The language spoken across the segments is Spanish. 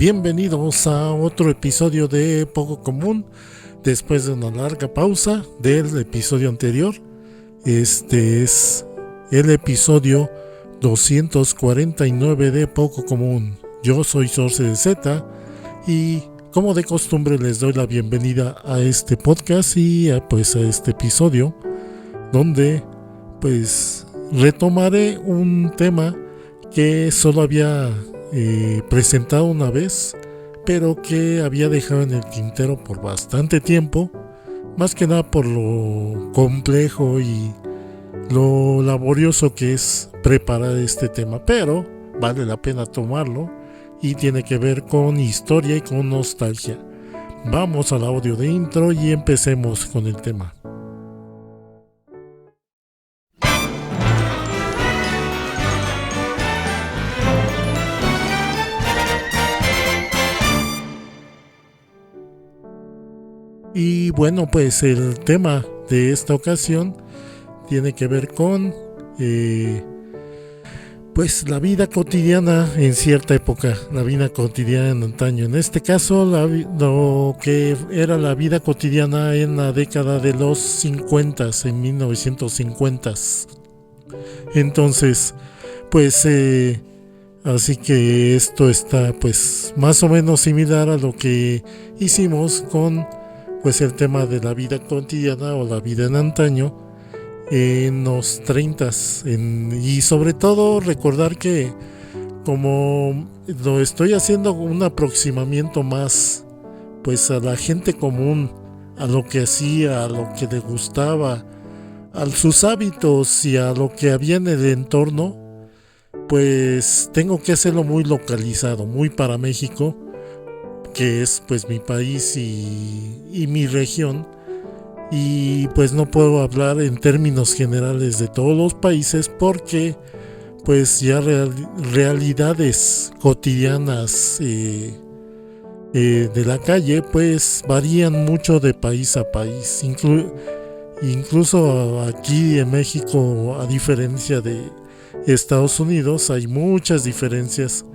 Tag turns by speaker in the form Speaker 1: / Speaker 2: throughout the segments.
Speaker 1: bienvenidos a otro episodio de Poco Común. Después de una larga pausa del episodio anterior, este es el episodio 249 de Poco Común. Yo soy Source de Z y como de costumbre les doy la bienvenida a este podcast y a este episodio donde pues retomaré un tema que solo había presentado una vez, pero que había dejado en el tintero por bastante tiempo, más que nada por lo complejo y lo laborioso que es preparar este tema, pero vale la pena tomarlo y tiene que ver con historia y con nostalgia. Vamos al audio de intro y empecemos con el tema. Y bueno, pues el tema de esta ocasión tiene que ver con pues la vida cotidiana en cierta época, la vida cotidiana en antaño. En este caso, lo que era la vida cotidiana en la década de los 50, en 1950. Entonces, pues así que esto está pues más o menos similar a lo que hicimos con pues el tema de la vida cotidiana o la vida en antaño en los 30s, y sobre todo recordar que como lo estoy haciendo un aproximamiento más pues a la gente común, a lo que hacía, a lo que le gustaba, a sus hábitos y a lo que había en el entorno, pues tengo que hacerlo muy localizado, muy para México, que es pues mi país y mi región, y pues no puedo hablar en términos generales de todos los países porque pues ya realidades cotidianas de la calle pues varían mucho de país a país, incluso aquí en México, a diferencia de Estados Unidos, hay muchas diferencias.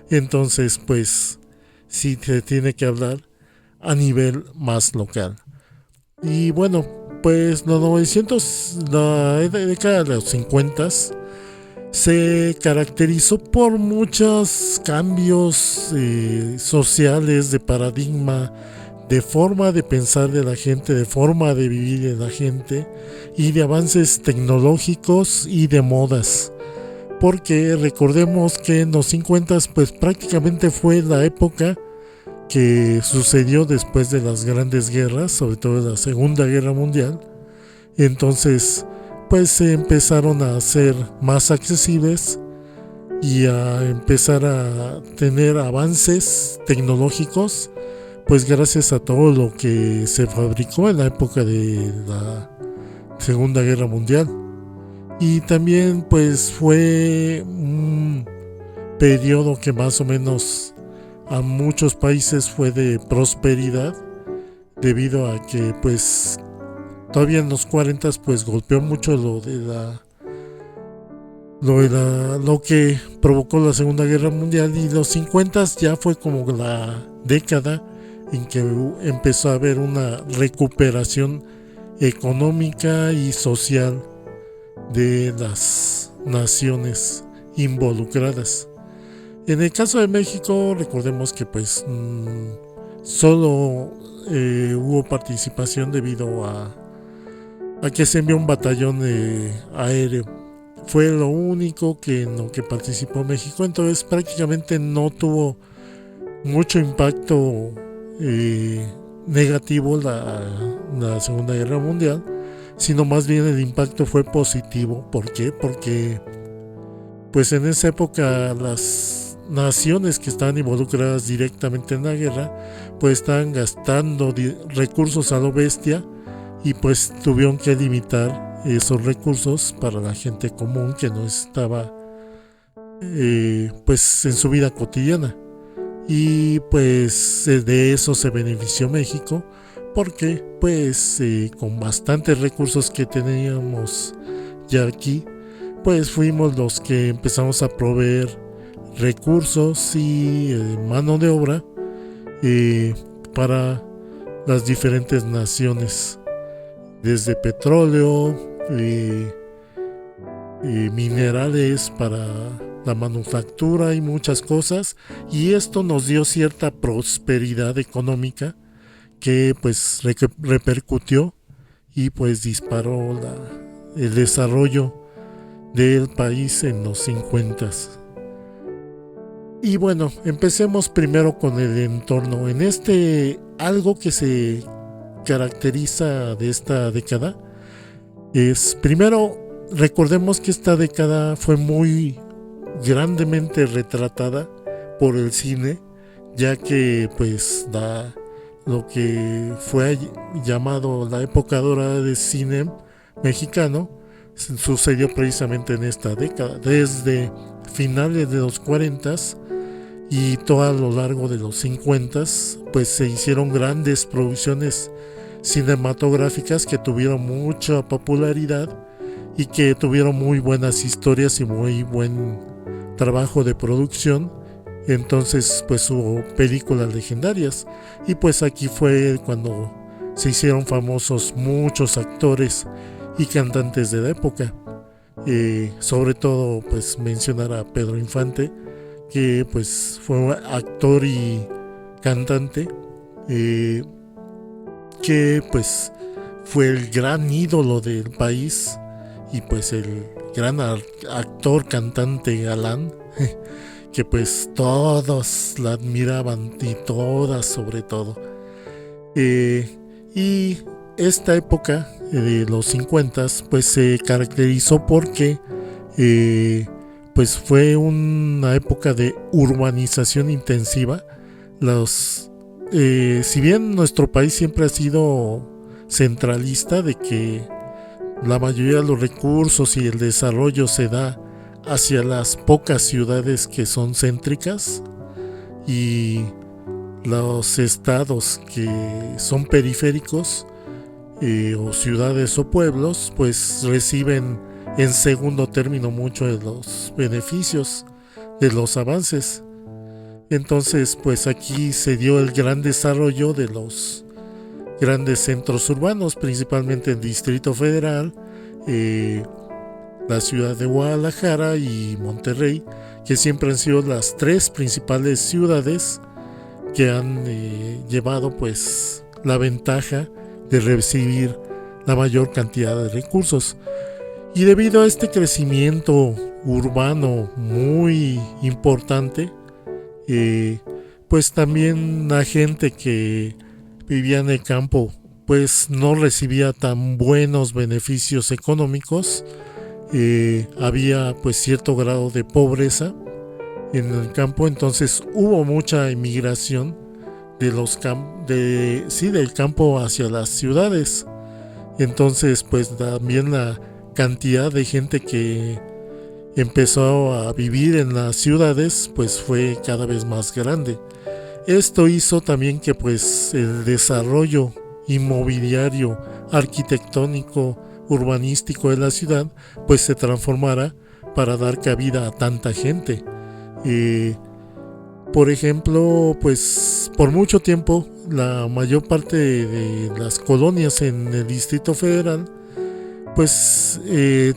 Speaker 1: Entonces pues sí se tiene que hablar a nivel más local. Y bueno, pues la década de los 50 se caracterizó por muchos cambios sociales, de paradigma, de forma de pensar de la gente, de forma de vivir de la gente y de avances tecnológicos y de modas. Porque recordemos que en los 50 pues prácticamente fue la época que sucedió después de las grandes guerras, sobre todo la Segunda Guerra Mundial. Entonces pues se empezaron a ser más accesibles y a empezar a tener avances tecnológicos, pues gracias a todo lo que se fabricó en la época de la Segunda Guerra Mundial. Y también pues fue un periodo que más o menos a muchos países fue de prosperidad, debido a que pues todavía en los 40 pues golpeó mucho lo que provocó la Segunda Guerra Mundial, y los 50 ya fue como la década en que empezó a haber una recuperación económica y social de las naciones involucradas. En el caso de México, recordemos que pues solo hubo participación debido a que se envió un batallón aéreo. Fue lo único en lo que participó México, entonces prácticamente no tuvo mucho impacto negativo la Segunda Guerra Mundial, sino más bien el impacto fue positivo. ¿Por qué? Porque pues en esa época las naciones que estaban involucradas directamente en la guerra pues estaban gastando recursos a lo bestia, y pues tuvieron que limitar esos recursos para la gente común que no estaba pues en su vida cotidiana. Y pues de eso se benefició México, porque pues con bastantes recursos que teníamos ya aquí, pues fuimos los que empezamos a proveer recursos y mano de obra para las diferentes naciones, desde petróleo, minerales para la manufactura y muchas cosas, y esto nos dio cierta prosperidad económica que pues repercutió y pues disparó el desarrollo del país en los 50s. Y bueno, empecemos primero con el entorno. En algo que se caracteriza de esta década es, primero, recordemos que esta década fue muy grandemente retratada por el cine, ya que pues lo que fue llamado la época dorada del cine mexicano sucedió precisamente en esta década, desde finales de los 40s y todo a lo largo de los 50s, pues se hicieron grandes producciones cinematográficas que tuvieron mucha popularidad y que tuvieron muy buenas historias y muy buen trabajo de producción. Entonces pues hubo películas legendarias, y pues aquí fue cuando se hicieron famosos muchos actores y cantantes de la época. Sobre todo pues mencionar a Pedro Infante, que pues fue actor y cantante, que pues fue el gran ídolo del país y pues el gran actor, cantante, galán, que pues todos la admiraban, y todas sobre todo. Y esta época de los 50s pues se caracterizó porque pues fue una época de urbanización intensiva. Si bien nuestro país siempre ha sido centralista, de que la mayoría de los recursos y el desarrollo se da hacia las pocas ciudades que son céntricas, y los estados que son periféricos, o ciudades o pueblos, pues reciben en segundo término mucho de los beneficios de los avances. Entonces pues aquí se dio el gran desarrollo de los grandes centros urbanos, principalmente el Distrito Federal, la ciudad de Guadalajara y Monterrey, que siempre han sido las tres principales ciudades que han llevado pues la ventaja de recibir la mayor cantidad de recursos. Y debido a este crecimiento urbano muy importante, pues también la gente que vivía en el campo pues no recibía tan buenos beneficios económicos. Había pues cierto grado de pobreza en el campo, entonces hubo mucha inmigración del campo hacia las ciudades. Entonces pues también la cantidad de gente que empezó a vivir en las ciudades pues fue cada vez más grande. Esto hizo también que pues el desarrollo inmobiliario, arquitectónico, urbanístico de la ciudad pues se transformara para dar cabida a tanta gente. Por ejemplo, pues por mucho tiempo la mayor parte de las colonias en el Distrito Federal pues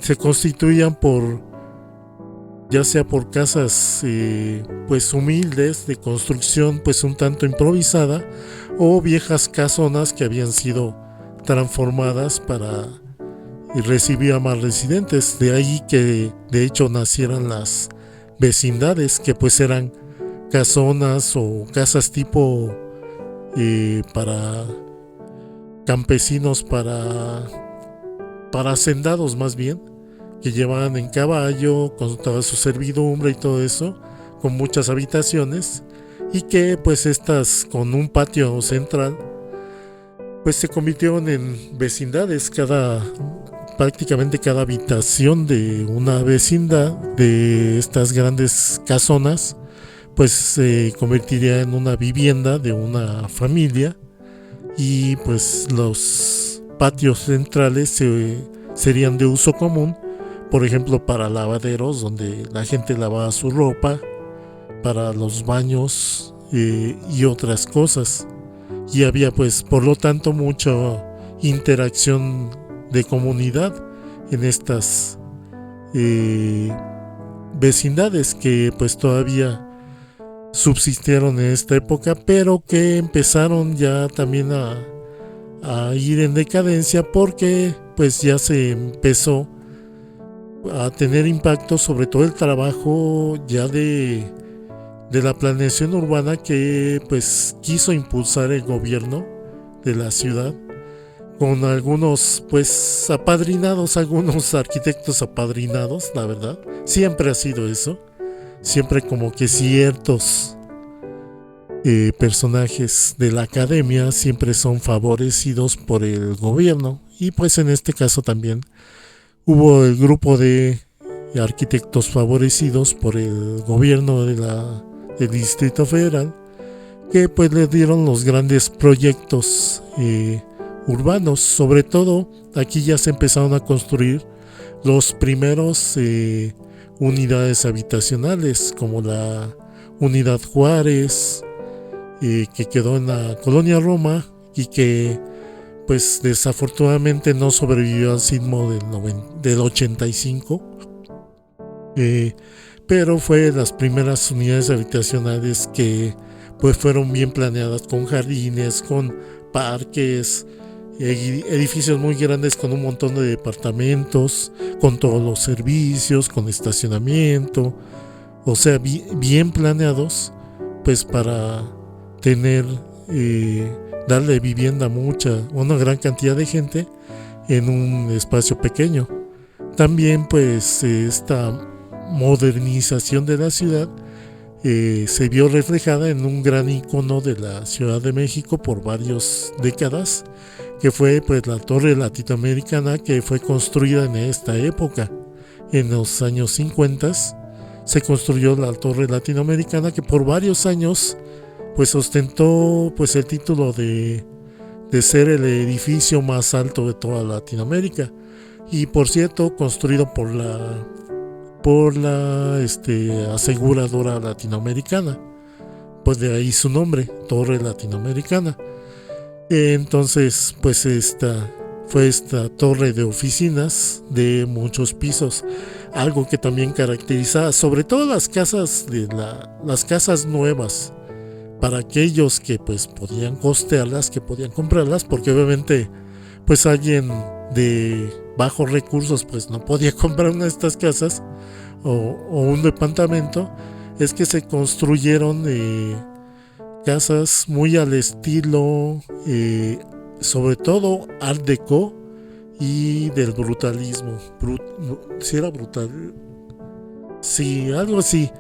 Speaker 1: se constituían ya sea por casas pues humildes de construcción pues un tanto improvisada, o viejas casonas que habían sido transformadas para recibir a más residentes. De ahí que de hecho nacieran las vecindades, que pues eran casonas o casas tipo para campesinos, para hacendados más bien, que llevaban en caballo con toda su servidumbre y todo eso, con muchas habitaciones, y que pues estas con un patio central pues se convirtieron en vecindades. Prácticamente cada habitación de una vecindad de estas grandes casonas pues se convertiría en una vivienda de una familia, y pues los patios centrales serían de uso común, por ejemplo para lavaderos donde la gente lavaba su ropa, para los baños y otras cosas. Y había pues por lo tanto mucha interacción de comunidad en estas vecindades que pues todavía subsistieron en esta época, pero que empezaron ya también a ir en decadencia porque pues ya se empezó a tener impacto sobre todo el trabajo ya de la planeación urbana que pues quiso impulsar el gobierno de la ciudad con algunos pues apadrinados, algunos arquitectos apadrinados, la verdad, siempre ha sido eso, siempre como que ciertos personajes de la academia siempre son favorecidos por el gobierno y pues en este caso también hubo el grupo de arquitectos favorecidos por el gobierno del Distrito Federal que pues le dieron los grandes proyectos urbanos. Sobre todo aquí ya se empezaron a construir los primeros unidades habitacionales como la Unidad Juárez, que quedó en la colonia Roma y que pues desafortunadamente no sobrevivió al sismo del 85, pero fue las primeras unidades habitacionales que pues fueron bien planeadas con jardines, con parques, edificios muy grandes con un montón de departamentos, con todos los servicios, con estacionamiento, o sea, bien planeados pues para tener, darle vivienda a una gran cantidad de gente en un espacio pequeño. También pues esta modernización de la ciudad se vio reflejada en un gran icono de la Ciudad de México por varias décadas, que fue pues la Torre Latinoamericana, que fue construida en esta época. En los años 50 se construyó la Torre Latinoamericana, que por varios años pues ostentó pues el título de ser el edificio más alto de toda Latinoamérica, y por cierto construido por la aseguradora latinoamericana, pues de ahí su nombre, Torre Latinoamericana. Entonces pues esta torre de oficinas de muchos pisos, algo que también caracteriza sobre todo las casas las casas nuevas, para aquellos que pues podían costearlas, que podían comprarlas, porque obviamente pues alguien de bajos recursos pues no podía comprar una de estas casas o un departamento. Es que se construyeron casas muy al estilo sobre todo Art Deco y del brutalismo. Si era brutal, sí, algo así.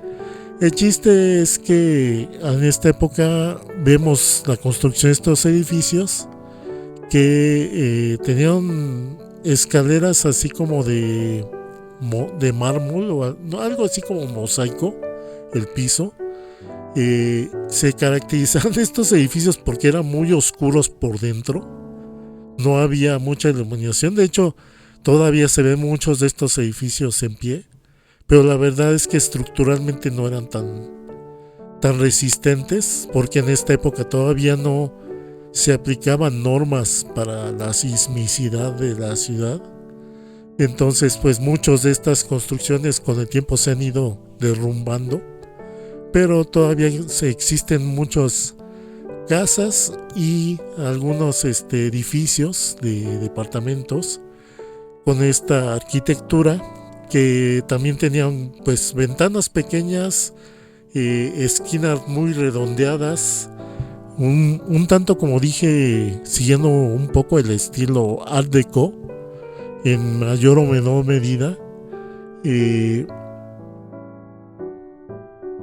Speaker 1: El chiste es que en esta época vemos la construcción de estos edificios que tenían escaleras así como de mármol o algo así como mosaico, el piso. Se caracterizaban estos edificios porque eran muy oscuros por dentro, no había mucha iluminación. De hecho, todavía se ven muchos de estos edificios en pie, pero la verdad es que estructuralmente no eran tan resistentes, porque en esta época todavía no se aplicaban normas para la sismicidad de la ciudad. Entonces pues muchas de estas construcciones con el tiempo se han ido derrumbando, pero todavía existen muchas casas y algunos edificios de departamentos con esta arquitectura, que también tenían pues ventanas pequeñas, esquinas muy redondeadas, un tanto, como dije, siguiendo un poco el estilo Art Deco en mayor o menor medida.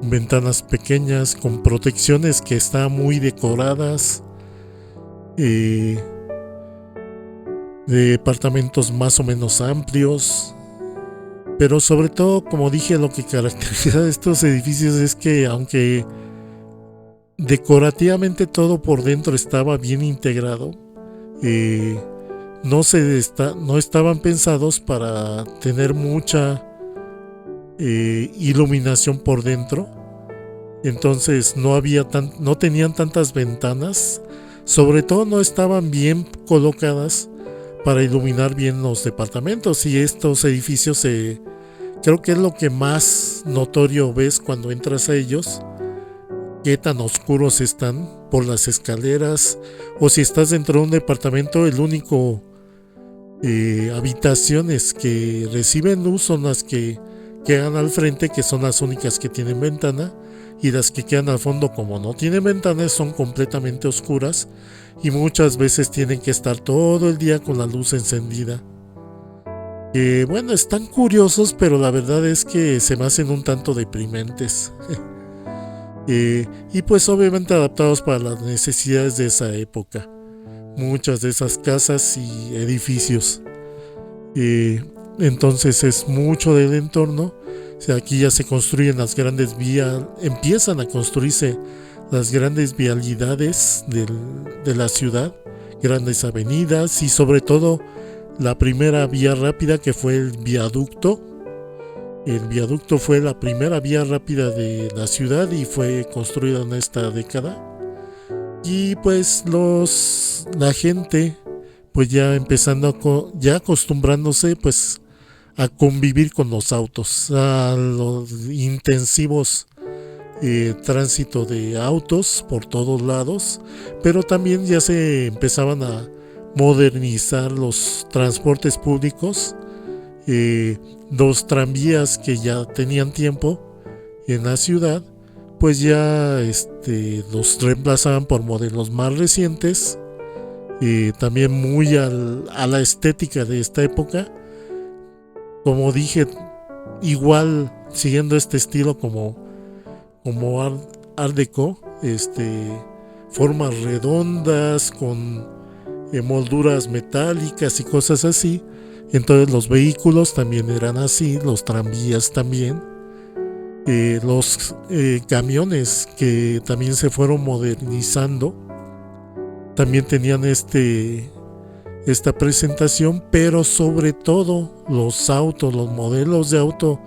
Speaker 1: Ventanas pequeñas con protecciones que están muy decoradas, departamentos más o menos amplios. Pero sobre todo, como dije, lo que caracteriza a estos edificios es que aunque decorativamente todo por dentro estaba bien integrado, no estaban pensados para tener mucha iluminación por dentro, Entonces no tenían tantas ventanas, sobre todo no estaban bien colocadas para iluminar bien los departamentos, y estos edificios creo que es lo que más notorio ves cuando entras a ellos, qué tan oscuros están por las escaleras, o si estás dentro de un departamento, el único habitaciones que reciben luz son las que quedan al frente, que son las únicas que tienen ventana, y las que quedan al fondo, como no tienen ventanas, son completamente oscuras y muchas veces tienen que estar todo el día con la luz encendida. Bueno, están curiosos, pero la verdad es que se me hacen un tanto deprimentes. Y pues obviamente adaptados para las necesidades de esa época, muchas de esas casas y edificios. Entonces es mucho del entorno. O sea, aquí ya se construyen las grandes vías, empiezan a construirse las grandes vialidades de la ciudad, grandes avenidas, y sobre todo la primera vía rápida, que fue el viaducto. El viaducto fue la primera vía rápida de la ciudad y fue construida en esta década. Y pues la gente, pues ya empezando, ya acostumbrándose pues a convivir con los autos, a los intensivos tránsito de autos por todos lados, pero también ya se empezaban a modernizar los transportes públicos, los tranvías que ya tenían tiempo en la ciudad, pues ya los reemplazaban por modelos más recientes, también muy a la estética de esta época. Como dije, igual siguiendo este estilo como Art Deco, formas redondas con molduras metálicas y cosas así. Entonces los vehículos también eran así, los tranvías también, los camiones que también se fueron modernizando también tenían esta presentación, pero sobre todo los autos, los modelos de auto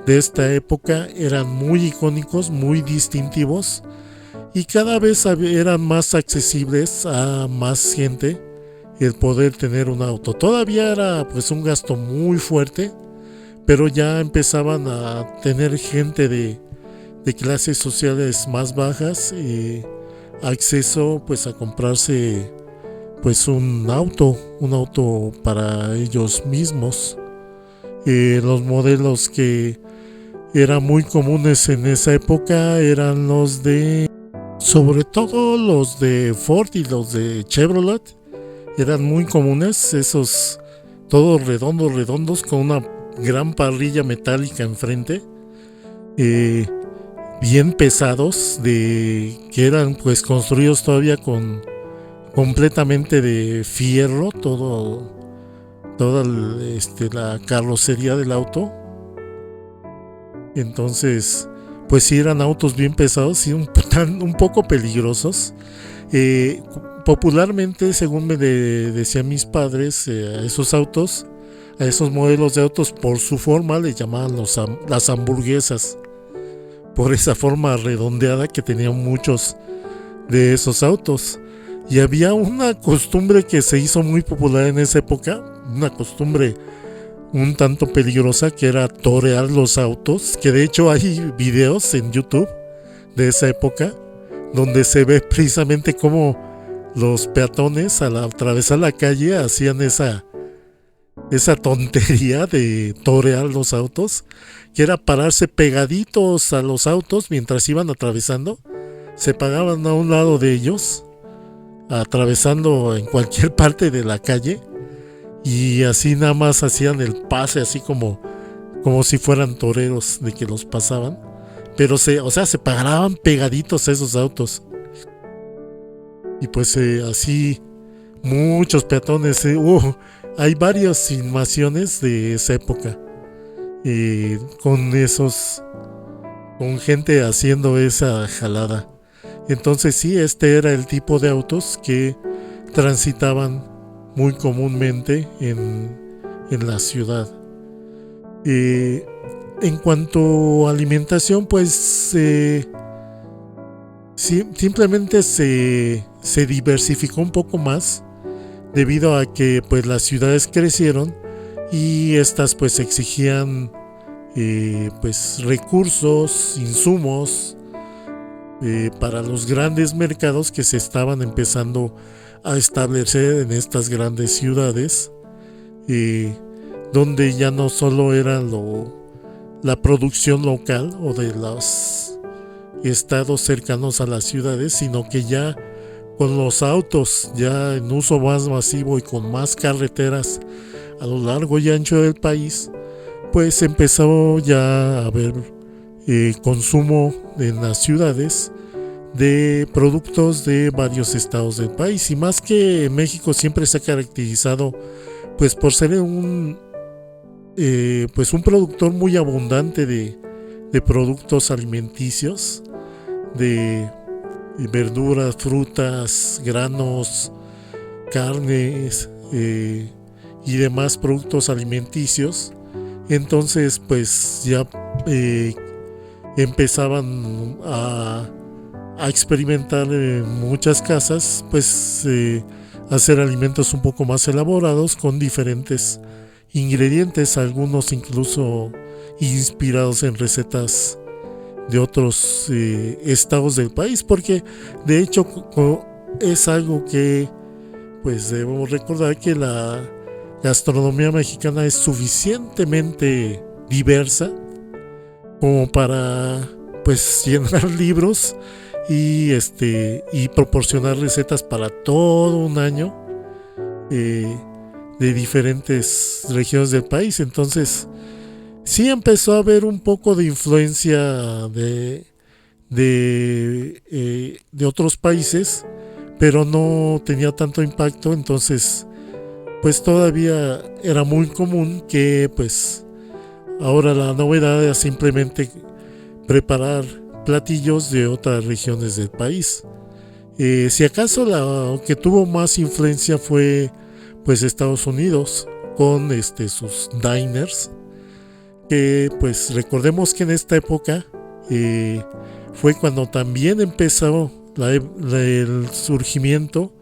Speaker 1: de esta época eran muy icónicos, muy distintivos, y cada vez eran más accesibles a más gente el poder tener un auto. Todavía era pues un gasto muy fuerte, pero ya empezaban a tener gente de clases sociales más bajas acceso pues a comprarse pues un auto para ellos mismos. Los modelos que eran muy comunes en esa época eran sobre todo los de Ford y los de Chevrolet, eran muy comunes, esos todos redondos con una gran parrilla metálica enfrente, bien pesados, que eran pues construidos todavía completamente de fierro, toda la carrocería del auto. Entonces pues sí, eran autos bien pesados y un poco peligrosos. Popularmente, según me decían mis padres, a esos autos, a esos modelos de autos, por su forma le llamaban las hamburguesas, por esa forma redondeada que tenían muchos de esos autos. Y había una costumbre que se hizo muy popular en esa época, una costumbre un tanto peligrosa, que era torear los autos, que de hecho hay videos en YouTube de esa época donde se ve precisamente cómo los peatones al atravesar la calle hacían esa tontería de torear los autos, que era pararse pegaditos a los autos mientras iban atravesando, se paraban a un lado de ellos, atravesando en cualquier parte de la calle, y así nada más hacían el pase, así como si fueran toreros de que los pasaban, pero se paraban pegaditos a esos autos. Y pues así muchos peatones, hay varias filmaciones de esa época, con gente haciendo esa jalada. Entonces sí, este era el tipo de autos que transitaban muy comúnmente en la ciudad. En cuanto a alimentación, pues simplemente se diversificó un poco más debido a que pues las ciudades crecieron y estas pues exigían pues recursos, insumos para los grandes mercados que se estaban empezando a establecer en estas grandes ciudades, eh, donde ya no solo era la producción local o de los estados cercanos a las ciudades, sino que ya con los autos ya en uso más masivo y con más carreteras a lo largo y ancho del país, pues empezó ya a haber consumo en las ciudades de productos de varios estados del país. Y más que México siempre se ha caracterizado pues por ser pues un productor muy abundante de productos alimenticios, de verduras, frutas, granos, carnes y demás productos alimenticios. Entonces pues ya empezaban a experimentar en muchas casas, pues hacer alimentos un poco más elaborados con diferentes ingredientes, algunos incluso inspirados en recetas de otros estados del país, porque de hecho es algo que pues debemos recordar, que la gastronomía mexicana es suficientemente diversa como para pues llenar libros y proporcionar recetas para todo un año de diferentes regiones del país. Entonces sí empezó a haber un poco de influencia de otros países, pero no tenía tanto impacto. Entonces pues todavía era muy común que pues ahora la novedad era simplemente preparar platillos de otras regiones del país. Si acaso la que tuvo más influencia fue pues Estados Unidos con sus diners, que pues recordemos que en esta época fue cuando también empezó el surgimiento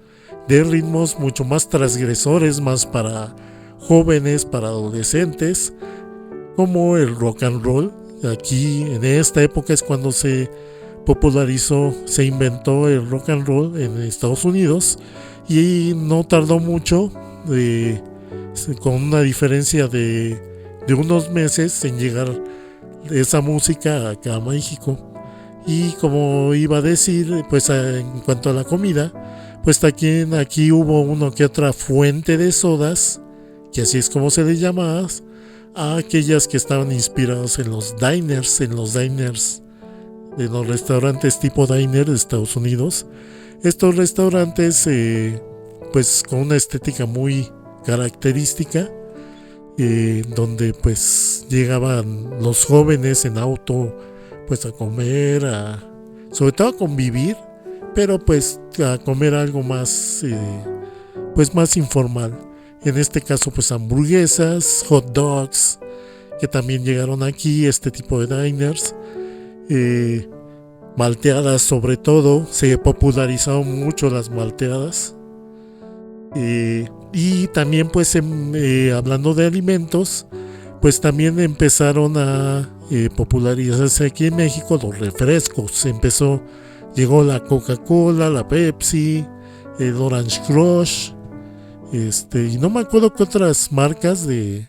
Speaker 1: de ritmos mucho más transgresores, más para jóvenes, para adolescentes, como el rock and roll. Aquí en esta época es cuando se popularizó, se inventó el rock and roll en Estados Unidos, y no tardó mucho, con una diferencia de unos meses, en llegar esa música acá a México. Y como iba a decir, pues en cuanto a la comida, pues también aquí hubo uno que otra fuente de sodas, que así es como se les llamaba, a aquellas que estaban inspiradas en los diners, de los restaurantes tipo diner de Estados Unidos. Estos restaurantes pues con una estética muy característica, donde pues llegaban los jóvenes en auto pues a comer, sobre todo a convivir, pero pues a comer algo más pues más informal. En este caso pues hamburguesas, hot dogs, que también llegaron aquí, este tipo de diners, malteadas, sobre todo se popularizaron mucho las malteadas, y también pues hablando de alimentos, pues también empezaron a popularizarse aquí en México los refrescos. Llegó la Coca-Cola, la Pepsi, el Orange Crush, y no me acuerdo qué otras marcas de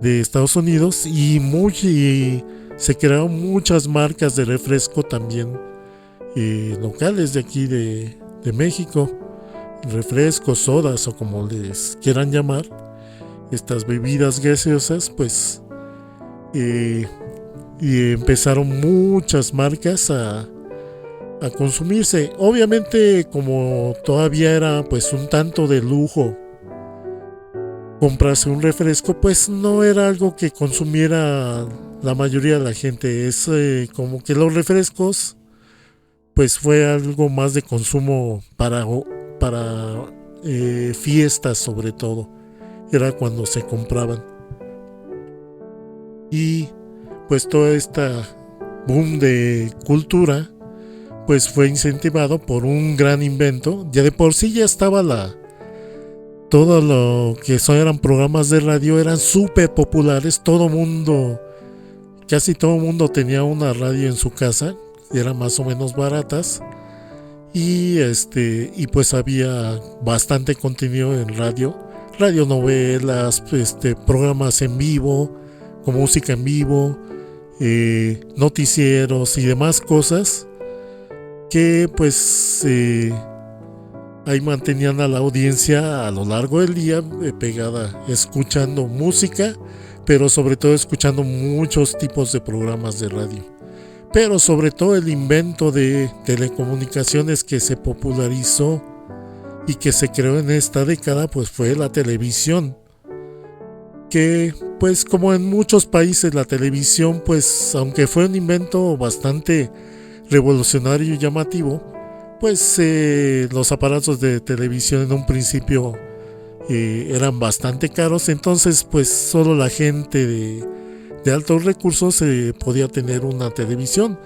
Speaker 1: Estados Unidos, y se crearon muchas marcas de refresco también locales de aquí de México, refrescos, sodas o como les quieran llamar, estas bebidas gaseosas, pues y empezaron muchas marcas a consumirse. Obviamente, como todavía era pues un tanto de lujo comprarse un refresco, pues no era algo que consumiera la mayoría de la gente. Es como que los refrescos pues fue algo más de consumo para fiestas, sobre todo era cuando se compraban. Y pues toda esta boom de cultura pues fue incentivado por un gran invento. Ya de por sí ya estaba todo lo que eran programas de radio eran súper populares. Casi todo mundo tenía una radio en su casa, eran más o menos baratas. Y pues había bastante contenido en radionovelas, programas en vivo, con música en vivo, noticieros y demás cosas que pues ahí mantenían a la audiencia a lo largo del día pegada, escuchando música, pero sobre todo escuchando muchos tipos de programas de radio. Pero sobre todo el invento de telecomunicaciones que se popularizó y que se creó en esta década, pues fue la televisión. Que pues como en muchos países la televisión, pues aunque fue un invento bastante revolucionario y llamativo, pues los aparatos de televisión en un principio eran bastante caros, entonces pues solo la gente de altos recursos podía tener una televisión,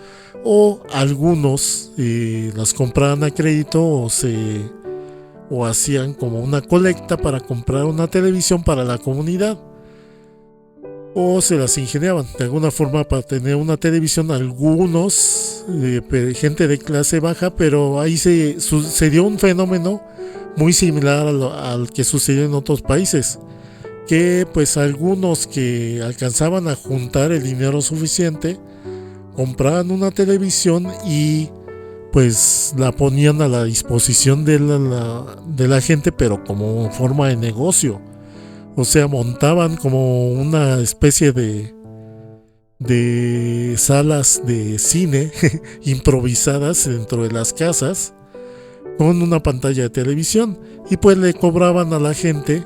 Speaker 1: o algunos las compraban a crédito o hacían como una colecta para comprar una televisión para la comunidad, o se las ingeniaban de alguna forma para tener una televisión. Algunos gente de clase baja, pero ahí se dio un fenómeno muy similar al que sucedió en otros países, que pues algunos que alcanzaban a juntar el dinero suficiente compraban una televisión y pues la ponían a la disposición de la gente, pero como forma de negocio. O sea, montaban como una especie de salas de cine improvisadas dentro de las casas con una pantalla de televisión, y pues le cobraban a la gente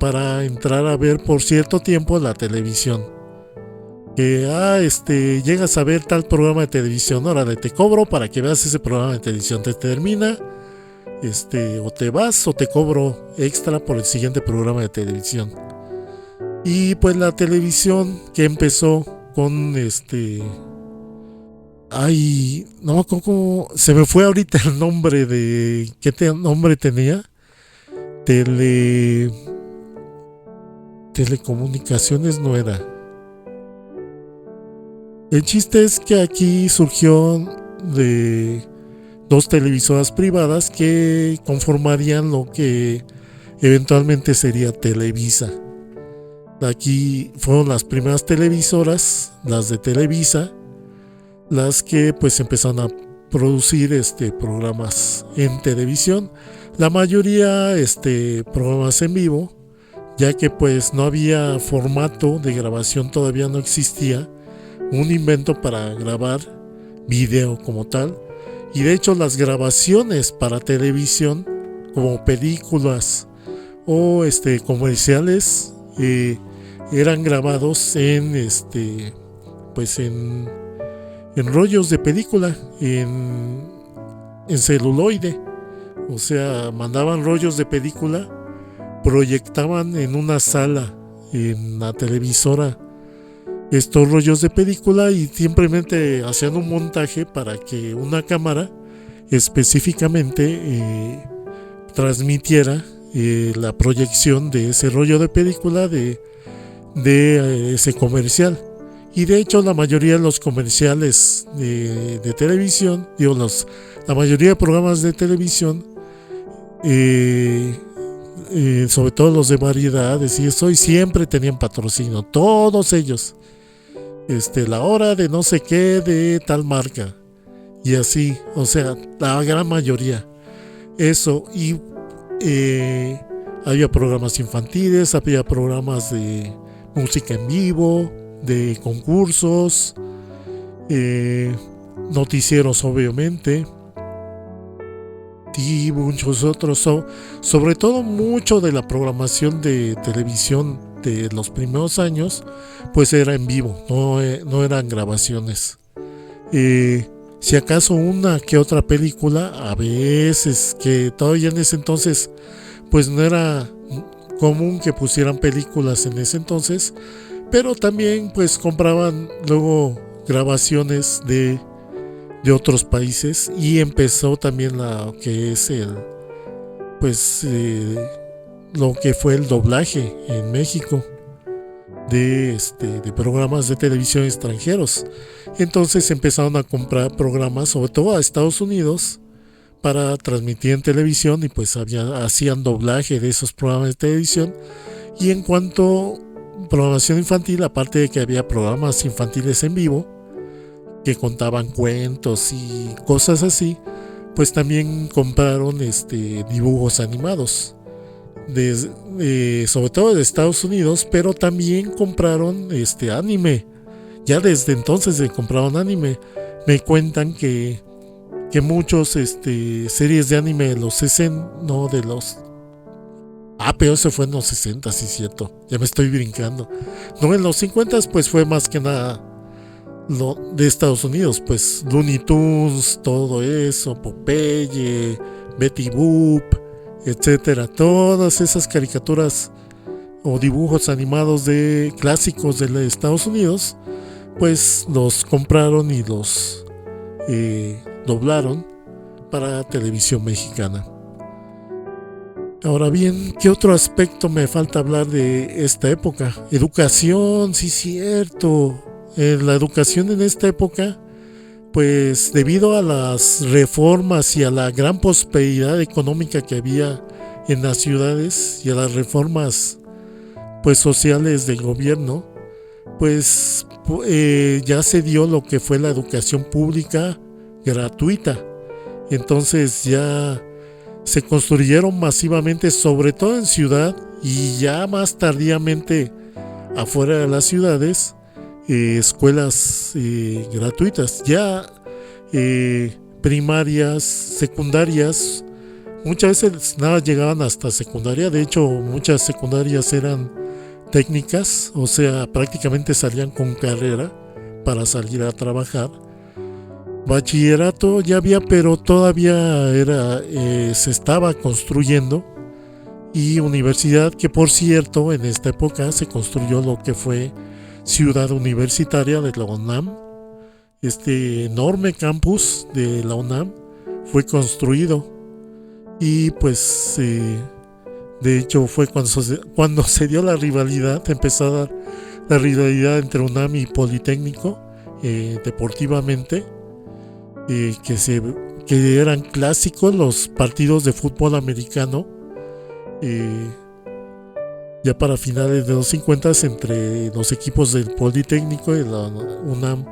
Speaker 1: para entrar a ver por cierto tiempo la televisión. Que llegas a ver tal programa de televisión, órale, te cobro para que veas ese programa de televisión, te termina, o te vas o te cobro extra por el siguiente programa de televisión. Y pues la televisión que empezó con no me acuerdo cómo, se me fue ahorita el nombre de qué nombre tenía. Telecomunicaciones no era. El chiste es que aquí surgió de dos televisoras privadas que conformarían lo que eventualmente sería Televisa. Aquí fueron las primeras televisoras, las de Televisa, las que pues empezaron a producir programas en televisión, la mayoría programas en vivo, ya que pues no había formato de grabación, todavía no existía un invento para grabar video como tal. Y de hecho las grabaciones para televisión, como películas o comerciales, eran grabados en rollos de película, en celuloide. O sea, mandaban rollos de película, proyectaban en una sala, en la televisora, estos rollos de película, y simplemente hacían un montaje para que una cámara específicamente transmitiera la proyección de ese rollo de película de ese comercial. Y de hecho la mayoría de los comerciales de televisión, la mayoría de programas de televisión, sobre todo los de variedades y eso, y siempre tenían patrocinio, todos ellos. La hora de no sé qué de tal marca, y así, o sea, la gran mayoría. Eso, y había programas infantiles, había programas de música en vivo, de concursos, noticieros obviamente, y muchos otros. Sobre todo mucho de la programación de televisión de los primeros años pues era en vivo, no eran grabaciones. Si acaso una que otra película, a veces, que todavía en ese entonces pues no era común que pusieran películas en ese entonces, pero también pues compraban luego grabaciones de de otros países, y empezó también la que es pues lo que fue el doblaje en México de programas de televisión extranjeros. Entonces empezaron a comprar programas, sobre todo a Estados Unidos, para transmitir en televisión, y pues hacían doblaje de esos programas de televisión. Y en cuanto a programación infantil, aparte de que había programas infantiles en vivo que contaban cuentos y cosas así, pues también compraron dibujos animados sobre todo de Estados Unidos, pero también compraron anime. Ya desde entonces se compraron anime. Me cuentan que muchos series de anime de los 60, no de los... pero eso fue en los 60, sí, cierto. Ya me estoy brincando. No, en los 50 pues fue más que nada lo de Estados Unidos, pues Looney Tunes, todo eso, Popeye, Betty Boop, etcétera. Todas esas caricaturas o dibujos animados de clásicos de Estados Unidos, pues los compraron y los doblaron para televisión mexicana. Ahora bien, ¿qué otro aspecto me falta hablar de esta época? Educación, sí, cierto. La educación en esta época, pues debido a las reformas y a la gran prosperidad económica que había en las ciudades y a las reformas pues sociales del gobierno, pues ya se dio lo que fue la educación pública gratuita. Entonces ya se construyeron masivamente, sobre todo en ciudad, y ya más tardíamente afuera de las ciudades, escuelas gratuitas, ya primarias, secundarias. Muchas veces nada llegaban hasta secundaria. De hecho, muchas secundarias eran técnicas, o sea, prácticamente salían con carrera para salir a trabajar. Bachillerato ya había, pero todavía se estaba construyendo. Y universidad, que por cierto en esta época se construyó lo que fue Ciudad Universitaria de la UNAM. Este enorme campus de la UNAM fue construido, y pues de hecho fue cuando se dio la rivalidad, empezó a dar la rivalidad entre UNAM y Politécnico, deportivamente, que eran clásicos los partidos de fútbol americano, ya para finales de los 50, entre los equipos del Politécnico y la UNAM.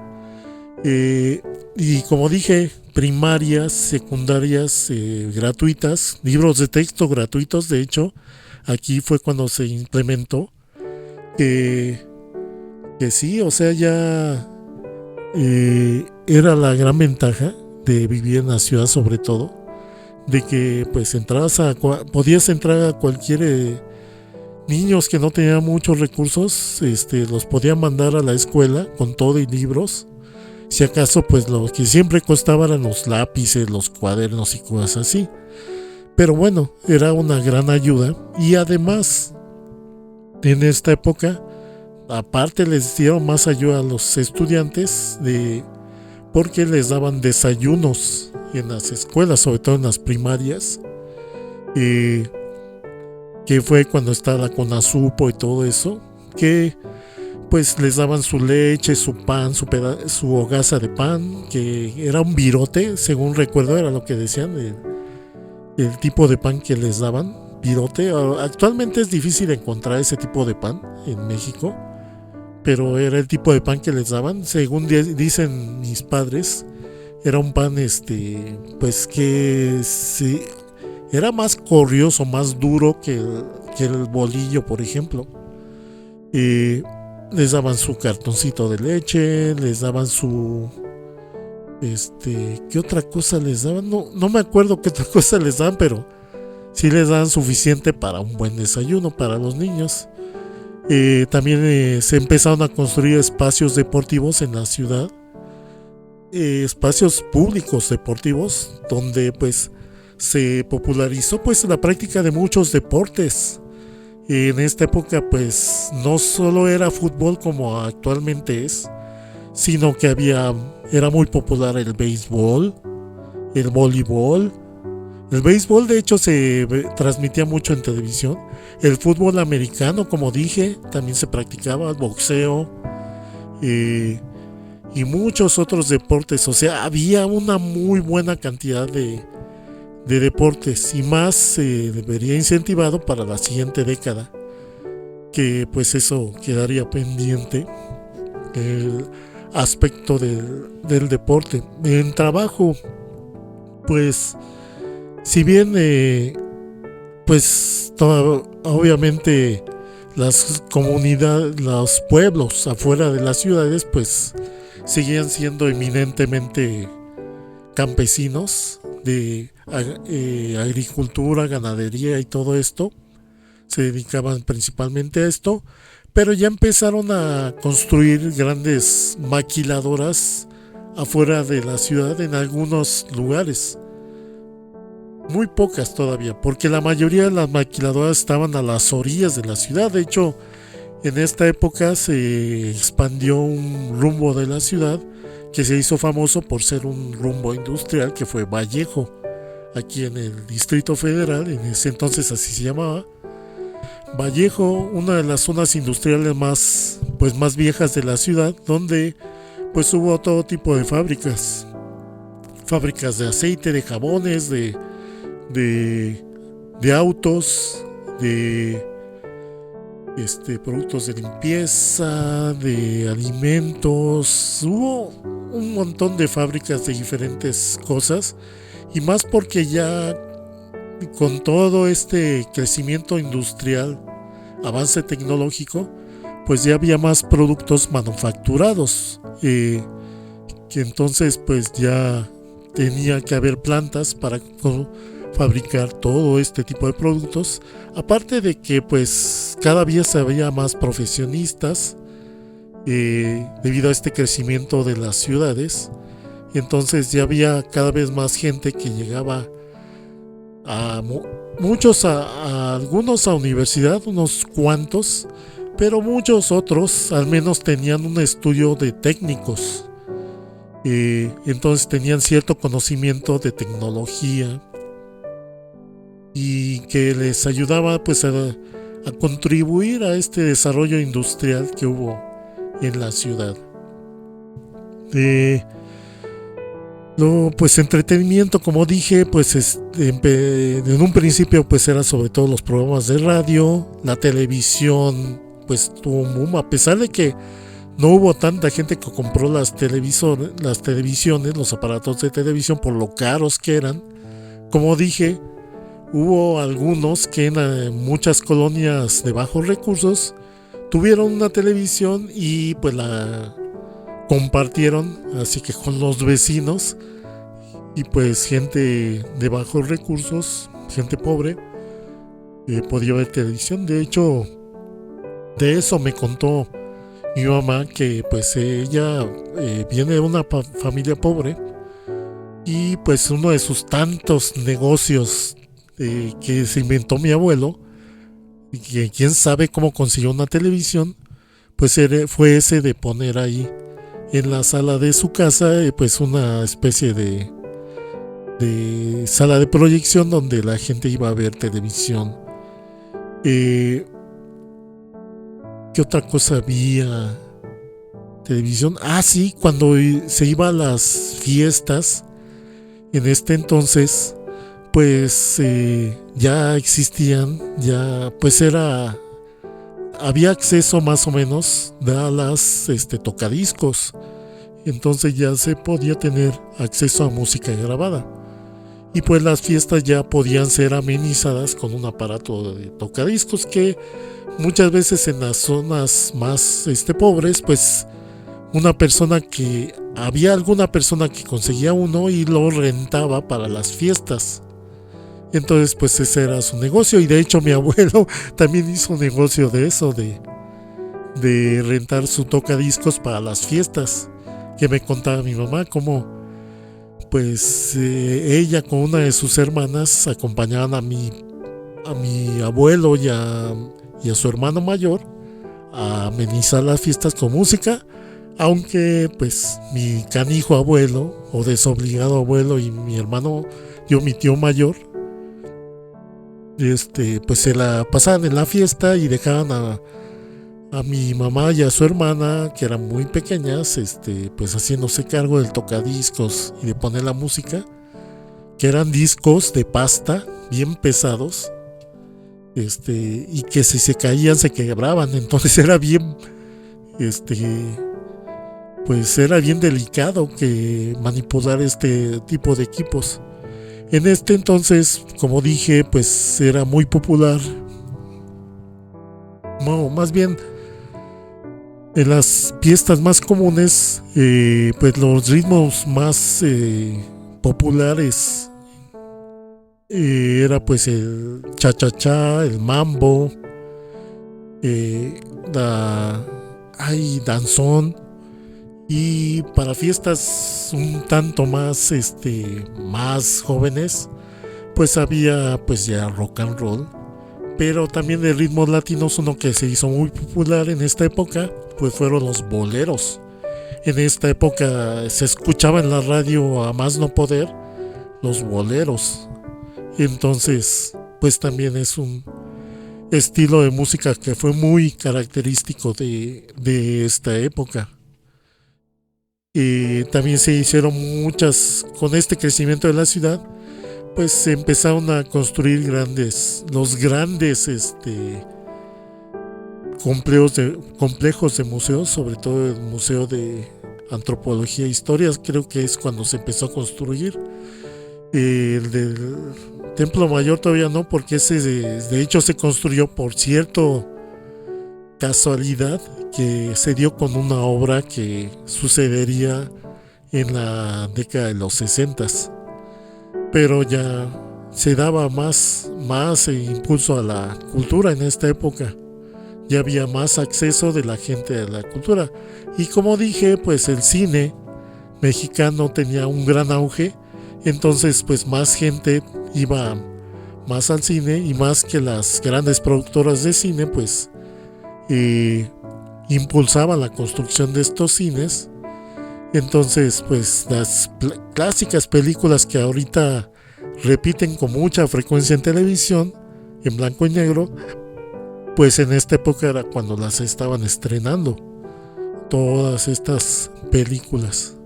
Speaker 1: Y como dije, primarias, secundarias gratuitas, libros de texto gratuitos. De hecho, aquí fue cuando se implementó que sí, o sea, ya era la gran ventaja de vivir en la ciudad, sobre todo, de que pues podías entrar a cualquier niños que no tenían muchos recursos, los podían mandar a la escuela con todo y libros. Si acaso, pues lo que siempre costaban eran los lápices, los cuadernos y cosas así. Pero bueno, era una gran ayuda. Y además, en esta época, aparte les dieron más ayuda a los estudiantes porque les daban desayunos en las escuelas, sobre todo en las primarias. Que fue cuando estaba la Conasupo y todo eso, que pues les daban su leche, su pan, su hogaza de pan, que era un virote, según recuerdo, era lo que decían, el tipo de pan que les daban, virote. Actualmente es difícil encontrar ese tipo de pan en México, pero era el tipo de pan que les daban, según dicen mis padres. Era un pan pues que sí, era más corrioso, más duro que el bolillo, por ejemplo. Les daban su cartoncito de leche, les daban su... ¿qué otra cosa les daban? No me acuerdo qué otra cosa les daban, pero sí les daban suficiente para un buen desayuno para los niños. También se empezaron a construir espacios deportivos en la ciudad, espacios públicos deportivos, donde pues se popularizó pues la práctica de muchos deportes. En esta época pues no solo era fútbol como actualmente es, sino que era muy popular el béisbol, el voleibol. El béisbol de hecho se transmitía mucho en televisión. El fútbol americano, como dije, también se practicaba, el boxeo y muchos otros deportes. O sea, había una muy buena cantidad de deportes y más se vería incentivado para la siguiente década, que eso quedaría pendiente, el aspecto del deporte. En trabajo, pues si bien obviamente las comunidades, los pueblos afuera de las ciudades pues seguían siendo eminentemente campesinos de agricultura, ganadería y todo esto, se dedicaban principalmente a esto, pero ya empezaron a construir grandes maquiladoras afuera de la ciudad en algunos lugares. Muy pocas todavía, porque la mayoría de las maquiladoras estaban a las orillas de la ciudad. De hecho, en esta época se expandió un rumbo de la ciudad que se hizo famoso por ser un rumbo industrial, que fue Vallejo, aquí en el Distrito Federal, en ese entonces así se llamaba. Vallejo, una de las zonas industriales más viejas de la ciudad, donde pues hubo todo tipo de fábricas de aceite, de jabones, de autos, de productos de limpieza, de alimentos. Hubo un montón de fábricas de diferentes cosas, y más porque ya con todo este crecimiento industrial, avance tecnológico, pues ya había más productos manufacturados, que entonces pues ya tenía que haber plantas para fabricar todo este tipo de productos, aparte de que pues cada vez había más profesionistas debido a este crecimiento de las ciudades. Entonces ya había cada vez más gente que llegaba a muchos algunos a universidad, unos cuantos, pero muchos otros al menos tenían un estudio de técnicos, entonces tenían cierto conocimiento de tecnología y que les ayudaba pues a contribuir a este desarrollo industrial que hubo en la ciudad. Pues entretenimiento, como dije, pues en un principio pues era sobre todo los programas de radio. La televisión pues tuvo un boom, a pesar de que no hubo tanta gente que compró las televisiones, los aparatos de televisión, por lo caros que eran. Como dije, hubo algunos que en muchas colonias de bajos recursos tuvieron una televisión y pues la compartieron, así que con los vecinos, y pues gente de bajos recursos, gente pobre, podía ver televisión. De hecho, de eso me contó mi mamá, que pues ella viene de una familia pobre, y pues uno de sus tantos negocios que se inventó mi abuelo, y que quién sabe cómo consiguió una televisión, pues fue ese de poner ahí en la sala de su casa pues una especie de sala de proyección donde la gente iba a ver televisión. ¿Qué otra cosa había? Televisión. Sí, cuando se iba a las fiestas, en este entonces, pues ya existían, ya pues había acceso más o menos a las tocadiscos. Entonces ya se podía tener acceso a música grabada. Y pues las fiestas ya podían ser amenizadas con un aparato de tocadiscos, que muchas veces en las zonas más pobres, pues había alguna persona que conseguía uno y lo rentaba para las fiestas. Entonces pues ese era su negocio, y de hecho mi abuelo también hizo un negocio de eso, de rentar su tocadiscos para las fiestas, que me contaba mi mamá cómo pues ella con una de sus hermanas acompañaban a mi abuelo y a su hermano mayor a amenizar las fiestas con música, Aunque pues mi canijo abuelo o desobligado abuelo y mi hermano, yo mi tío mayor, pues se la pasaban en la fiesta y dejaban a mi mamá y a su hermana, que eran muy pequeñas, pues haciéndose cargo del tocadiscos y de poner la música, que eran discos de pasta bien pesados, y que si se caían se quebraban. Entonces era bien, este pues era bien delicado que manipular este tipo de equipos. En este entonces, como dije, pues era muy popular, no, más bien en las fiestas más comunes, pues los ritmos más populares, era pues el cha-cha-cha, el mambo, eh, la, danzón. Y para fiestas un tanto más, más jóvenes, pues había pues ya rock and roll, pero también de ritmos latinos. Uno que se hizo muy popular en esta época pues fueron los boleros. En esta época se escuchaba en la radio a más no poder los boleros. Entonces pues también es un estilo de música que fue muy característico de esta época. Y también se hicieron muchas, con este crecimiento de la ciudad, pues se empezaron a construir los grandes complejos de museos, sobre todo el Museo de Antropología e Historia, creo que es cuando se empezó a construir. El del Templo Mayor todavía no, porque ese de hecho se construyó por cierto casualidad que se dio con una obra que sucedería en la década de los 60, pero ya se daba más impulso a la cultura en esta época. Ya había más acceso de la gente a la cultura. Y como dije, pues el cine mexicano tenía un gran auge. Entonces pues más gente iba más al cine, y más que las grandes productoras de cine pues impulsaban la construcción de estos cines. Entonces pues las clásicas películas que ahorita repiten con mucha frecuencia en televisión en blanco y negro, pues en esta época era cuando las estaban estrenando todas estas películas.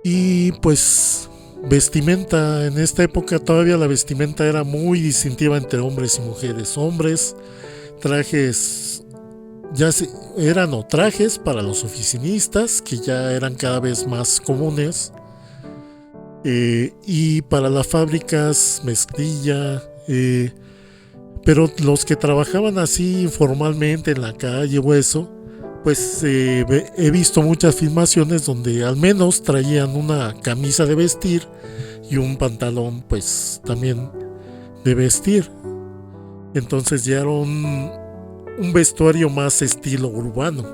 Speaker 1: Y pues vestimenta, en esta época todavía la vestimenta era muy distintiva entre hombres y mujeres. Hombres, trajes, eran o trajes para los oficinistas, que ya eran cada vez más comunes, y para las fábricas, mezclilla, pero los que trabajaban así informalmente en la calle o eso, pues he visto muchas filmaciones donde al menos traían una camisa de vestir y un pantalón pues también de vestir. Entonces ya era un vestuario más estilo urbano.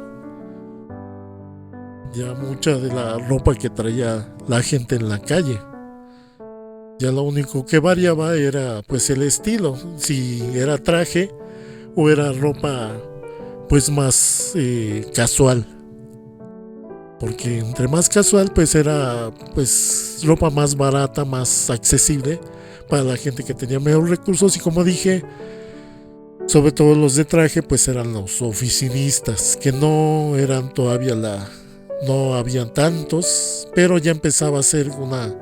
Speaker 1: Ya mucha de la ropa que traía la gente en la calle, ya lo único que variaba era pues el estilo, si era traje o era ropa pues más casual, porque entre más casual pues era pues ropa más barata, más accesible para la gente que tenía mejores recursos. Y como dije, sobre todo los de traje pues eran los oficinistas, que no eran todavía no habían tantos, pero ya empezaba a ser una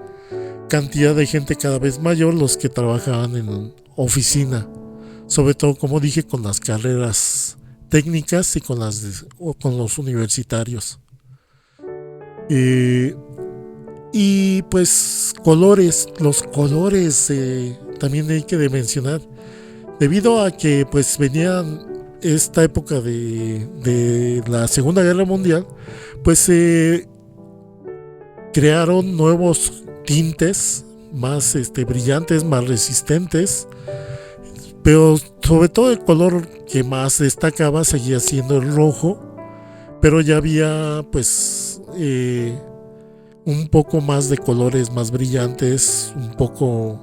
Speaker 1: cantidad de gente cada vez mayor los que trabajaban en oficina, sobre todo como dije con las carreras técnicas y con los universitarios. Y pues los colores también hay que mencionar, debido a que pues venían esta época de la Segunda Guerra Mundial, pues se crearon nuevos tintes más brillantes, más resistentes, pero sobre todo el color que más destacaba seguía siendo el rojo, pero ya había pues un poco más de colores más brillantes, un poco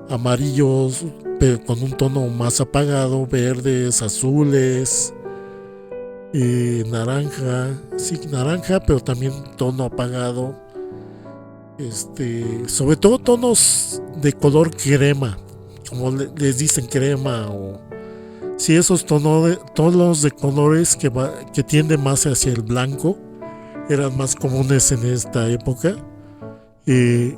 Speaker 1: amarillos, pero con un tono más apagado, verdes, azules, naranja, sí, naranja, pero también tono apagado, sobre todo tonos de color crema, como les dicen crema, o si esos tonos de colores que tienden más hacia el blanco eran más comunes en esta época.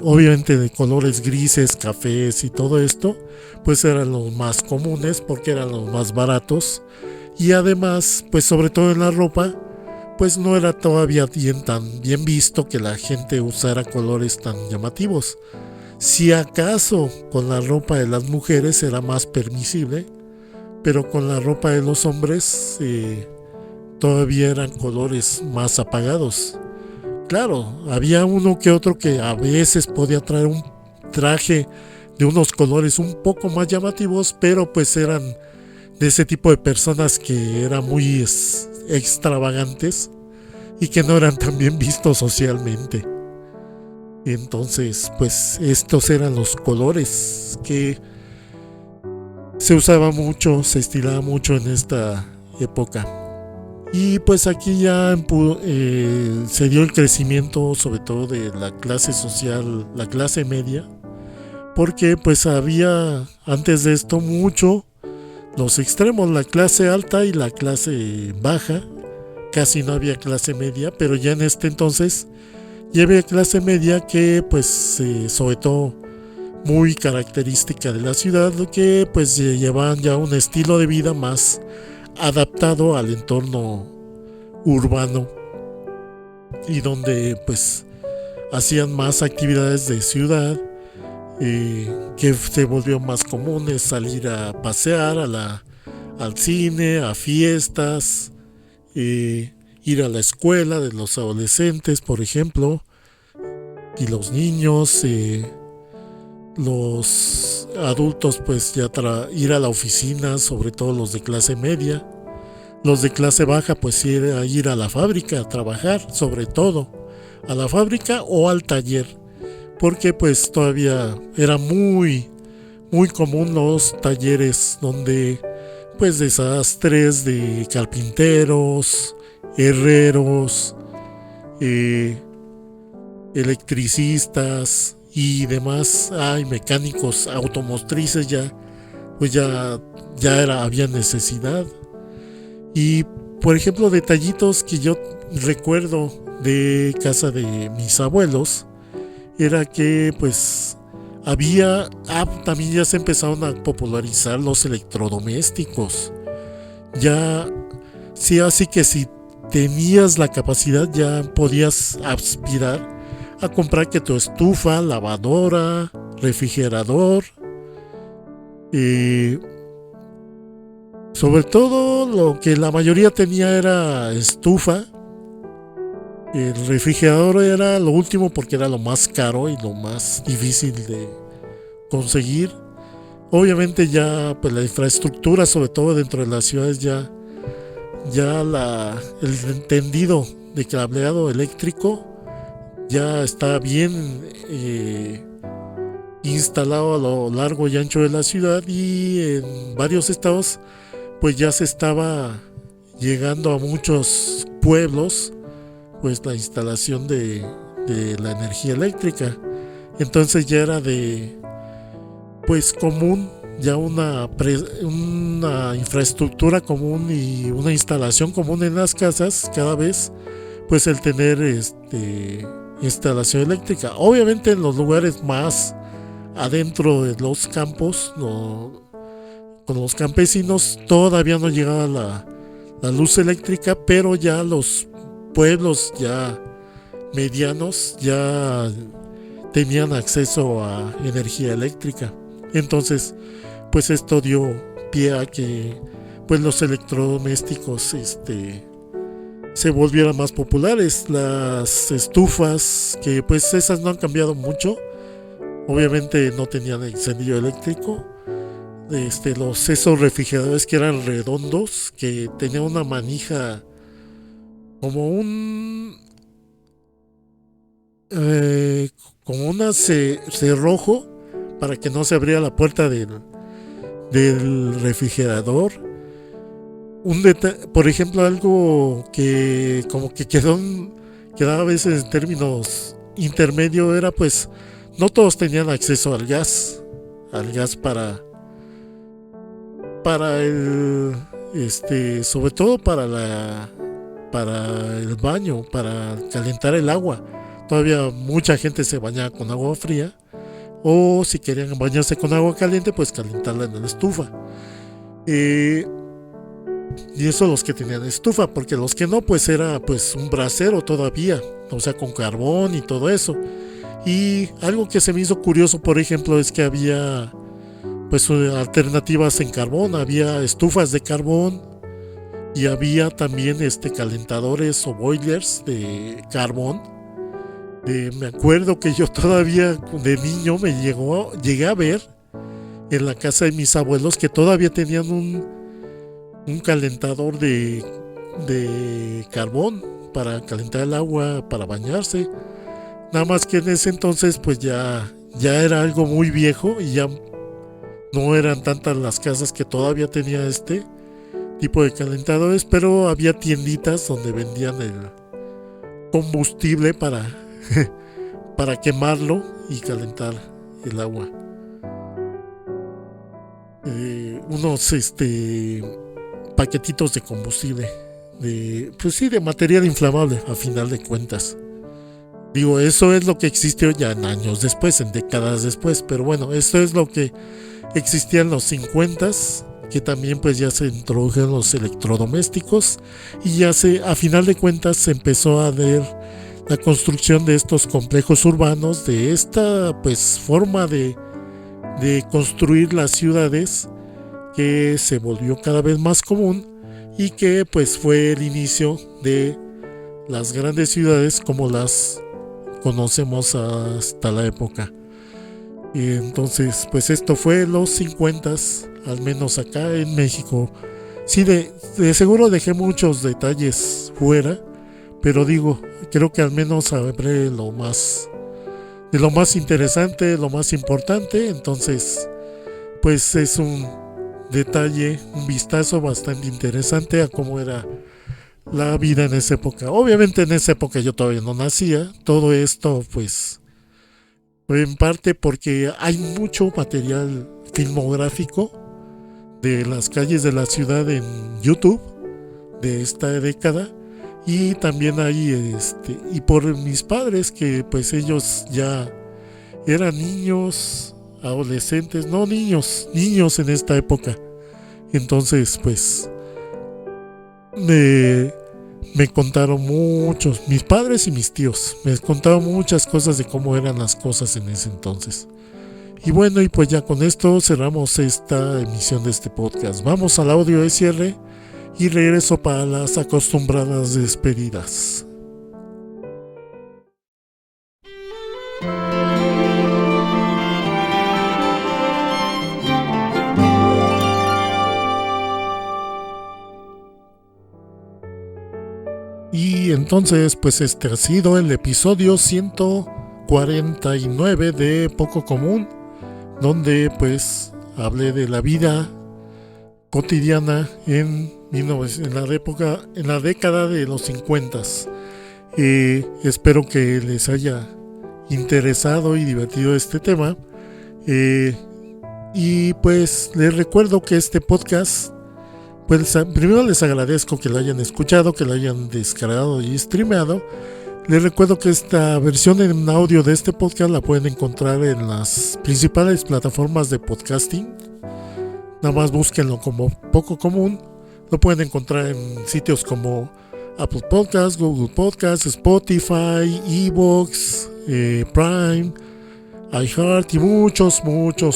Speaker 1: Obviamente de colores grises, cafés y todo esto, pues eran los más comunes porque eran los más baratos. Y además, pues sobre todo en la ropa, pues no era todavía tan bien visto que la gente usara colores tan llamativos. Si acaso con la ropa de las mujeres era más permisible, pero con la ropa de los hombres todavía eran colores más apagados. Claro, había uno que otro que a veces podía traer un traje de unos colores un poco más llamativos, pero pues eran de ese tipo de personas que eran muy extravagantes y que no eran tan bien vistos socialmente. Entonces, pues estos eran los colores que se usaba mucho, se estilaba mucho en esta época. Y pues aquí ya se dio el crecimiento sobre todo de la clase social, la clase media, porque pues había antes de esto mucho los extremos, la clase alta y la clase baja, casi no había clase media, pero ya en este entonces ya había clase media que pues sobre todo muy característica de la ciudad, que pues llevaban ya un estilo de vida más adaptado al entorno urbano y donde pues hacían más actividades de ciudad, que se volvió más comunes salir a pasear al cine, a fiestas, ir a la escuela de los adolescentes, por ejemplo, y los niños, los adultos pues ya ir a la oficina, sobre todo los de clase media. Los de clase baja pues ir a la fábrica a trabajar, sobre todo a la fábrica o al taller, porque pues todavía era muy muy común los talleres donde pues desastres de carpinteros, herreros, eh, electricistas y demás, mecánicos automotrices, pues había necesidad. Y por ejemplo, detallitos que yo recuerdo de casa de mis abuelos era que pues también ya se empezaron a popularizar los electrodomésticos. Ya, sí, así que si tenías la capacidad ya podías aspirar a comprar que tu estufa, lavadora, refrigerador, y sobre todo lo que la mayoría tenía era estufa. El refrigerador era lo último porque era lo más caro y lo más difícil de conseguir. Obviamente ya pues la infraestructura, sobre todo dentro de las ciudades, el tendido de cableado eléctrico ya está bien instalado a lo largo y ancho de la ciudad, y en varios estados pues ya se estaba llegando a muchos pueblos pues la instalación de la energía eléctrica. Entonces ya era de pues común, ya una infraestructura común y una instalación común en las casas cada vez, pues el tener instalación eléctrica. Obviamente en los lugares más adentro de los campos, con los campesinos todavía no llegaba la luz eléctrica, pero ya los pueblos ya medianos ya tenían acceso a energía eléctrica. Entonces pues esto dio pie a que pues los electrodomésticos se volvieran más populares. Las estufas, que pues esas no han cambiado mucho, obviamente no tenían encendido eléctrico. Esos refrigeradores que eran redondos, que tenían una manija como como un cerrojo para que no se abriera la puerta del refrigerador. Por ejemplo, algo que como que quedaba a veces en términos intermedio era pues no todos tenían acceso al gas para el sobre todo para el baño, para calentar el agua. Todavía mucha gente se bañaba con agua fría o si querían bañarse con agua caliente pues calentarla en la estufa. Eh, y eso los que tenían estufa, porque los que no pues era pues un brasero todavía, o sea con carbón y todo eso. Y algo que se me hizo curioso, por ejemplo, es que había pues alternativas en carbón, había estufas de carbón y había también calentadores o boilers de carbón. Me acuerdo que yo todavía de niño llegué a ver en la casa de mis abuelos que todavía tenían un calentador de carbón para calentar el agua, para bañarse. Nada más que en ese entonces pues ya era algo muy viejo y ya no eran tantas las casas que todavía tenía este tipo de calentadores, pero había tienditas donde vendían el combustible para quemarlo y calentar el agua. Unos paquetitos de combustible, pues sí, de material inflamable a final de cuentas. Digo, eso es lo que existió ya en años después, en décadas después, pero bueno, esto es lo que existía en los 50s, que también pues ya se introdujeron los electrodomésticos y a final de cuentas se empezó a ver la construcción de estos complejos urbanos, de esta pues forma de construir las ciudades que se volvió cada vez más común y que pues fue el inicio de las grandes ciudades como las conocemos hasta la época. Y entonces pues esto fue los 50s, al menos acá en México. Sí, de seguro dejé muchos detalles fuera, pero digo, creo que al menos hablé de lo más interesante, lo más importante. Entonces pues es un detalle, un vistazo bastante interesante a cómo era la vida en esa época. Obviamente en esa época yo todavía no nacía. Todo esto pues fue en parte porque hay mucho material filmográfico de las calles de la ciudad en YouTube de esta década, y también hay y por mis padres que pues ellos ya eran niños, adolescentes, no niños en esta época. Entonces pues me contaron mis padres y mis tíos, me contaron muchas cosas de cómo eran las cosas en ese entonces. Y bueno, y pues ya con esto cerramos esta emisión de este podcast. Vamos al audio de cierre y regreso para las acostumbradas despedidas. Y entonces pues este ha sido el episodio 149 de Poco Común, donde pues hablé de la vida cotidiana en la década de los 50s. Espero que les haya interesado y divertido este tema. Y pues les recuerdo que este podcast, pues primero les agradezco que lo hayan escuchado, que lo hayan descargado y streameado. Les recuerdo que esta versión en audio de este podcast la pueden encontrar en las principales plataformas de podcasting. Nada más búsquenlo como Poco Común. Lo pueden encontrar en sitios como Apple Podcasts, Google Podcasts, Spotify, Evox, Prime, iHeart y muchos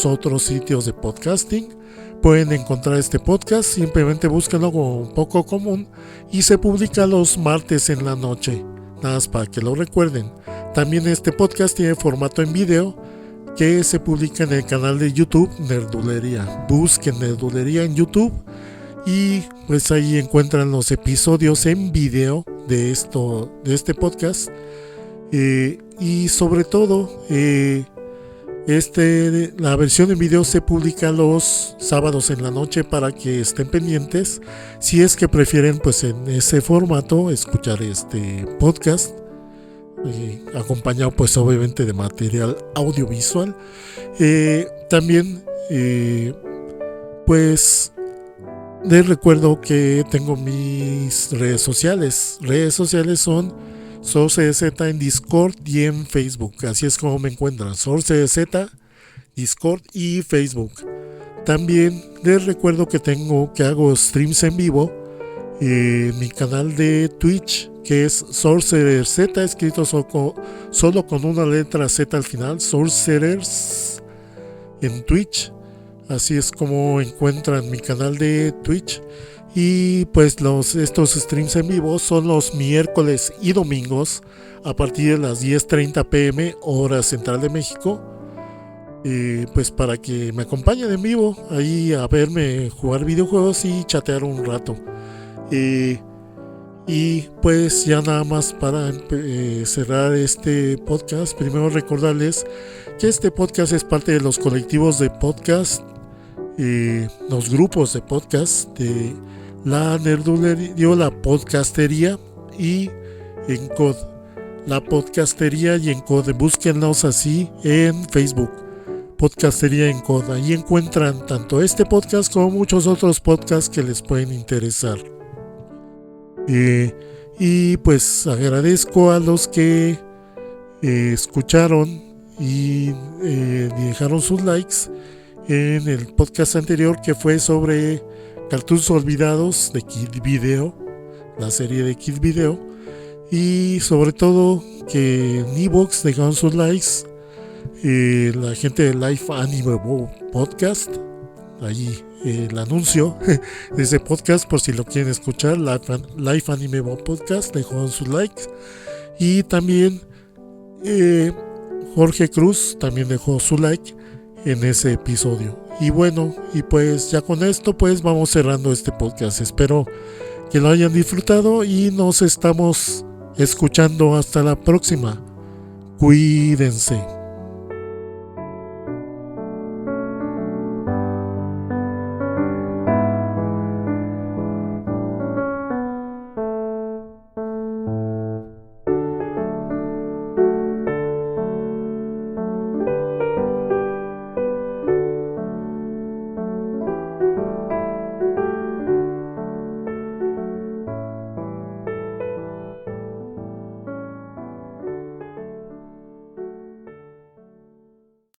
Speaker 1: otros sitios de podcasting. Pueden encontrar este podcast, simplemente búsquenlo como Poco Común y se publica los martes en la noche, nada más para que lo recuerden. También este podcast tiene formato en video que se publica en el canal de YouTube Nerdulería. Busquen Nerdulería en YouTube y pues ahí encuentran los episodios en video de este podcast. Y sobre todo La versión en video se publica los sábados en la noche para que estén pendientes si es que prefieren pues en ese formato escuchar este podcast, acompañado pues obviamente de material audiovisual. También pues les recuerdo que tengo mis redes sociales. Redes sociales son SourceZ en Discord y en Facebook. Así es como me encuentran. SourceZ, Discord y Facebook. También les recuerdo que hago streams en vivo en mi canal de Twitch, que es SourceZ, escrito solo con una letra Z al final. Sorcerers en Twitch. Así es como encuentran mi canal de Twitch. Y pues estos streams en vivo son los miércoles y domingos a partir de las 10:30 p.m. hora central de México. Pues para que me acompañen en vivo ahí a verme jugar videojuegos y chatear un rato. Y pues ya nada más para cerrar este podcast, primero recordarles que este podcast es parte de los colectivos de podcast, los grupos de podcast de la Nerdulería, la Podcastería y Encod. La Podcastería y Encod, búsquenlos así en Facebook, Podcastería Encod. Ahí encuentran tanto este podcast como muchos otros podcasts que les pueden interesar. Y pues agradezco a los que escucharon y dejaron sus likes en el podcast anterior, que fue sobre Cartoons Olvidados de Kid Video, la serie de Kid Video, y sobre todo que en iVoox dejaron sus likes la gente de Life Anime Podcast. Allí el anuncio de ese podcast, por si lo quieren escuchar, Life Anime Podcast, dejó sus likes. Y también Jorge Cruz también dejó su like en ese episodio. Y bueno, y pues ya con esto pues vamos cerrando este podcast. Espero que lo hayan disfrutado y nos estamos escuchando hasta la próxima. Cuídense.